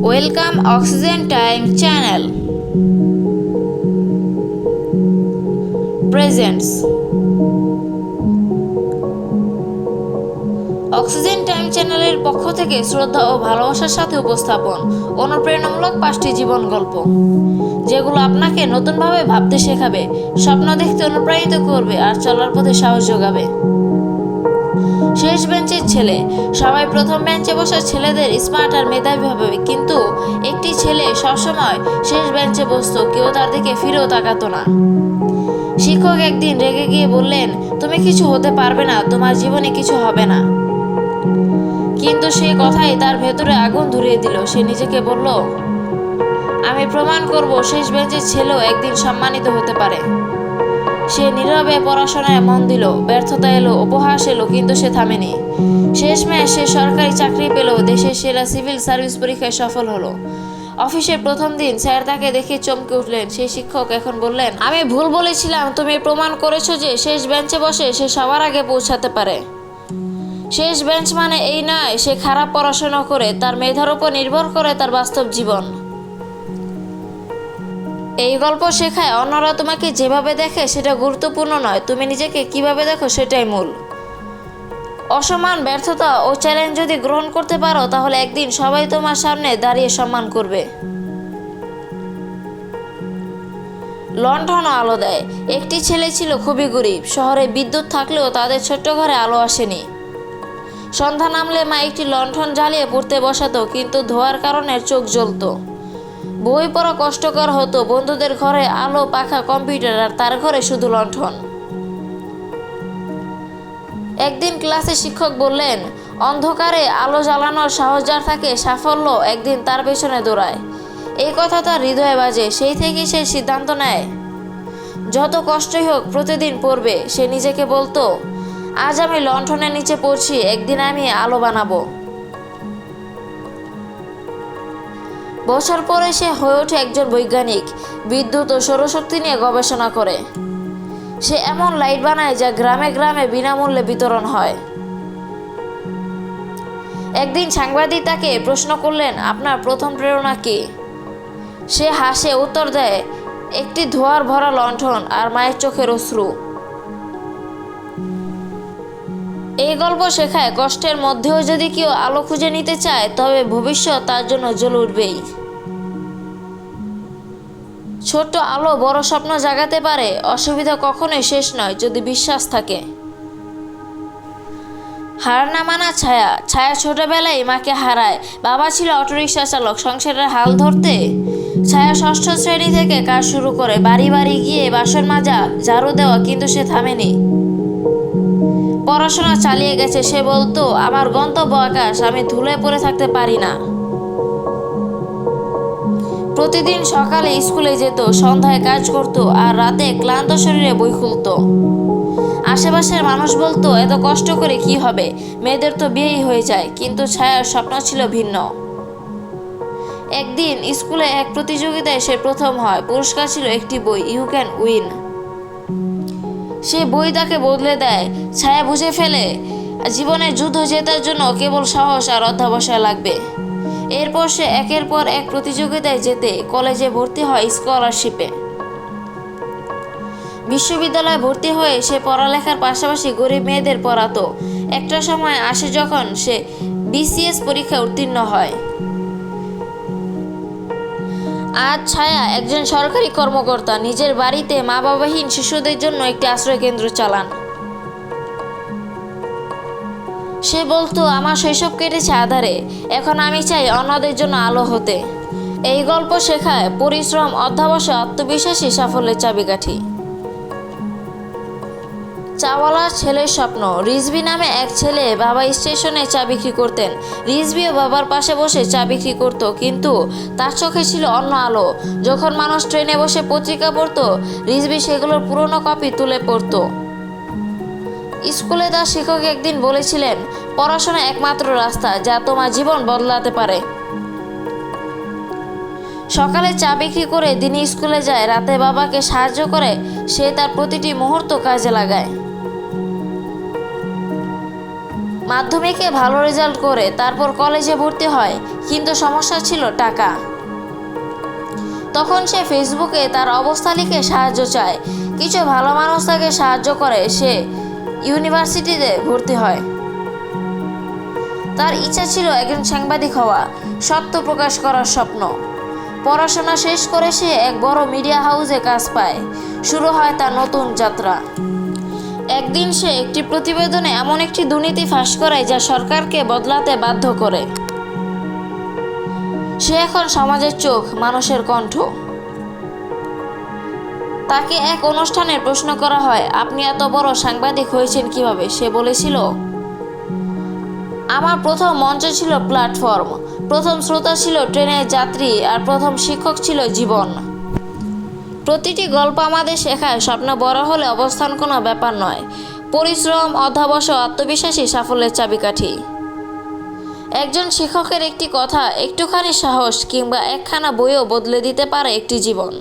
Welcome oxygen time channel presents. Oxygen time চ্যানেলের পক্ষ থেকে শ্রদ্ধা ও ভালোবাসার সাথে উপস্থাপন অনুপ্রেরণামূলক 5টি জীবন গল্প, যেগুলো আপনাকে নতুনভাবে ভাবতে শেখাবে, স্বপ্ন দেখতে অনুপ্রাণিত করবে আর চলার পথে সাহস যোগাবে। শেষ বেঞ্চের ছেলে। সবাই প্রথম বেঞ্চে বসা ছেলেদের স্মার্ট আর মেধাবী ভাবে, কিন্তু একটি ছেলে সবসময় শেষ বেঞ্চে বসতো। কেউ তার দিকে ফিরেও তাকাতো না। শিক্ষক একদিন রেগে গিয়ে বললেন, তুমি কিছু হতে পারবে না, তোমার জীবনে কিছু হবে না। কিন্তু সেই কথাই তার ভেতরে আগুন ধরিয়ে দিল। সে নিজেকে বলল, আমি প্রমাণ করব শেষ বেঞ্চের ছেলেও একদিন সম্মানিত হতে পারে। সে নীরবে পড়াশোনায় মন দিল। ব্যর্থতা এলো, উপহাস এলো, কিন্তু সে থামেনি। শেষমেশ সে সরকারি চাকরি পেল, দেশের সেরা সিভিল সার্ভিস পরীক্ষায় সফল হলো। অফিসের প্রথম দিন স্যার তাকে দেখে চমকে উঠলেন। সেই শিক্ষক এখন বললেন, আমি ভুল বলেছিলাম, তুমি প্রমাণ করেছো যে শেষ বেঞ্চে বসে সে সবার আগে পৌঁছাতে পারে। শেষ বেঞ্চ মানে এই নয় সে খারাপ পড়াশোনা করে, তার মেধার উপর নির্ভর করে তার বাস্তব জীবন। এই গল্প শেখায় অন্যরা তোমাকে যেভাবে দেখে সেটা গুরুত্বপূর্ণ নয়, তুমি নিজেকে কিভাবে দেখো সেটাই মূল। অসম্মান, ব্যর্থতা ও চ্যালেঞ্জ যদি গ্রহণ করতে পারো, তাহলে একদিন সবাই তোমার সামনে দাঁড়িয়ে সম্মান করবে। লণ্ঠন আলো দেয়। একটি ছেলে ছিল খুবই গরিব। শহরে বিদ্যুৎ থাকলেও তাদের ছোট্ট ঘরে আলো আসেনি। সন্ধ্যা নামলে মা একটি লণ্ঠন জ্বালিয়ে পড়তে বসাতো, কিন্তু ধোয়ার কারণে চোখ জ্বলত। বই পড়া কষ্টকর হতো। বন্ধুদের ঘরে আলো, পাখা, কম্পিউটার, আর তার ঘরে শুধু লণ্ঠন। একদিন ক্লাসে শিক্ষক বললেন, অন্ধকারে আলো জ্বালানোর সাহস যার থাকে, সাফল্য একদিন তার পেছনে দৌড়ায়। এই কথা তার হৃদয়ে বাজে। সেই থেকেই সে সিদ্ধান্ত নেয়, যত কষ্টই হোক প্রতিদিন পড়বে। সে নিজেকে বলতো, আজ আমি লণ্ঠনের নিচে পড়ছি, একদিন আমি আলো বানাবো। বছর পরে সে হয়ে ওঠে একজন বৈজ্ঞানিক। বিদ্যুৎ ও সৌরশক্তি নিয়ে গবেষণা করে। সে এমন লাইট বানায় যা গ্রামে গ্রামে বিনামূল্যে বিতরণ হয়। একদিন সাংবাদিক তাকে প্রশ্ন করলেন, আপনার প্রথম প্রেরণা কি? সে হাসে উত্তর দেয়, একটি ধোঁয়ার ভরা লণ্ঠন আর মায়ের চোখের অশ্রু। এই গল্প শেখায়, কষ্টের মধ্যেও যদি কেউ আলো খুঁজে নিতে চায়, তবে ভবিষ্যৎ তার জন্য জ্বলে উঠবেই। ছোট্ট আলো বড় স্বপ্ন জাগাতে পারে। অসুবিধা কখনোই শেষ নয় যদি বিশ্বাস থাকে। হার না মানা ছায়া। ছায়া ছোটবেলায় মাকে হারায়। বাবা ছিল অটোরিকশা চালক। সংসারের হাল ধরতে ছায়া ষষ্ঠ শ্রেণী থেকে কাজ শুরু করে, বাড়ি বাড়ি গিয়ে বাসন মাজা, ঝাড়ু দেওয়া, কিন্তু সে থামেনি। পড়াশোনা চালিয়ে গেছে। সে বলতো, আমার গন্তব্য আকাশ, আমি ধুলে পড়ে থাকতে পারি না। প্রতিদিন সকালে স্কুলে যেত, সন্ধ্যায় কাজ করত, আর রাতে ক্লান্ত শরীরে বই খুলত। আশেপাশের মানুষ বলতো, এত কষ্ট করে কি হবে, মেয়েদের তো বিয়েই হয়ে যায়। কিন্তু ছায়ার স্বপ্ন ছিল ভিন্ন। একদিন স্কুলে এক প্রতিযোগিতায় সে প্রথম হয়। পুরস্কার ছিল একটি বই, ইউ ক্যান উইন। সে বই তাকে বদলে দেয়। ছায়া বুঝে ফেলে, জীবনের যুদ্ধ জেতার জন্য কেবল সাহস আর অধ্যবসায় লাগবে। এরপর সে একের পর এক প্রতিযোগিতায় যেতে, কলেজে ভর্তি হয়, স্কলারশিপে। বিশ্ববিদ্যালয়ে ভর্তি হয়ে সে পড়ালেখার পাশাপাশি গরিব মেয়েদের পড়াতো। একটা সময় আসে যখন সে বিসিএস পরীক্ষায় উত্তীর্ণ হয়। আজ ছায়া একজন সরকারি কর্মকর্তা। নিজের বাড়িতে মা বাবাহীন শিশুদের জন্য একটি আশ্রয় কেন্দ্র চালান। সে বলতো, আমার শৈশব কেটেছে আঁধারে, এখন আমি চাই অন্যদের জন্য আলো হতে। এই গল্প শেখায়, পরিশ্রম, অধ্যবসায়, আত্মবিশ্বাসী সাফল্যের চাবিকাঠি। চাওয়ালার ছেলের স্বপ্ন। রিজভি নামে এক ছেলে বাবা স্টেশনে চা বিক্রি করতেন। রিজভিও বাবার পাশে বসে চা বিক্রি করত, কিন্তু তার চোখে ছিল অন্য আলো। যখন মানুষ ট্রেনে বসে পত্রিকা পড়তো, রিজভি সেগুলোর পুরনো কপি তুলে পড়তো। স্কুলে তার শিক্ষক একদিন বলেছিলেন, পড়াশোনা একমাত্র রাস্তা যা তোমার জীবন বদলাতে পারে। সকালে চা বিক্রি করে দিনে স্কুলে যায়, রাতে বাবাকে সাহায্য করে। সে তার প্রতিটি মুহূর্ত কাজে লাগায়। মাধ্যমিকে ভালো রেজাল্ট করে তারপর কলেজে ভর্তি হয়, কিন্তু সমস্যা ছিল টাকা। তখন সে ফেসবুকে তার অবস্থা লিখে সাহায্য চায়। কিছু ভালো মানুষ তাকে সাহায্য করে, সে ইউনিভার্সিটিতে ভর্তি হয়। তার ইচ্ছা ছিল একজন সাংবাদিক হওয়া, সত্য প্রকাশ করার স্বপ্ন। পড়াশোনা শেষ করে সে এক বড় মিডিয়া হাউসে কাজ পায়। শুরু হয় তার নতুন যাত্রা। একদিন সে একটি প্রতিবেদনে এমন একটি দুর্নীতি ফাঁস করায় যা সরকারকে বদলাতে বাধ্য করে। সে এখন সমাজের চোখ, মানুষের কণ্ঠ। তাকে এক অনুষ্ঠানে প্রশ্ন করা হয়, আপনি এত বড় সাংবাদিক হয়েছেন কিভাবে? সে বলেছিল, আমার প্রথম মঞ্চ ছিল প্ল্যাটফর্ম, প্রথম শ্রোতা ছিল ট্রেনের যাত্রী, আর প্রথম শিক্ষক ছিল জীবন। প্রতিটি গল্প আমাদের শেখায় স্বপ্ন বড় হলে অবস্থান কোনো ব্যাপার নয়। পরিশ্রম, অধ্যবসায়, আত্মবিশ্বাসী সাফল্যের চাবিকাঠি। একজন শিক্ষকের একটি কথা, একটুখানি সাহস কিংবা একখানা বইও বদলে দিতে পারে একটি জীবন।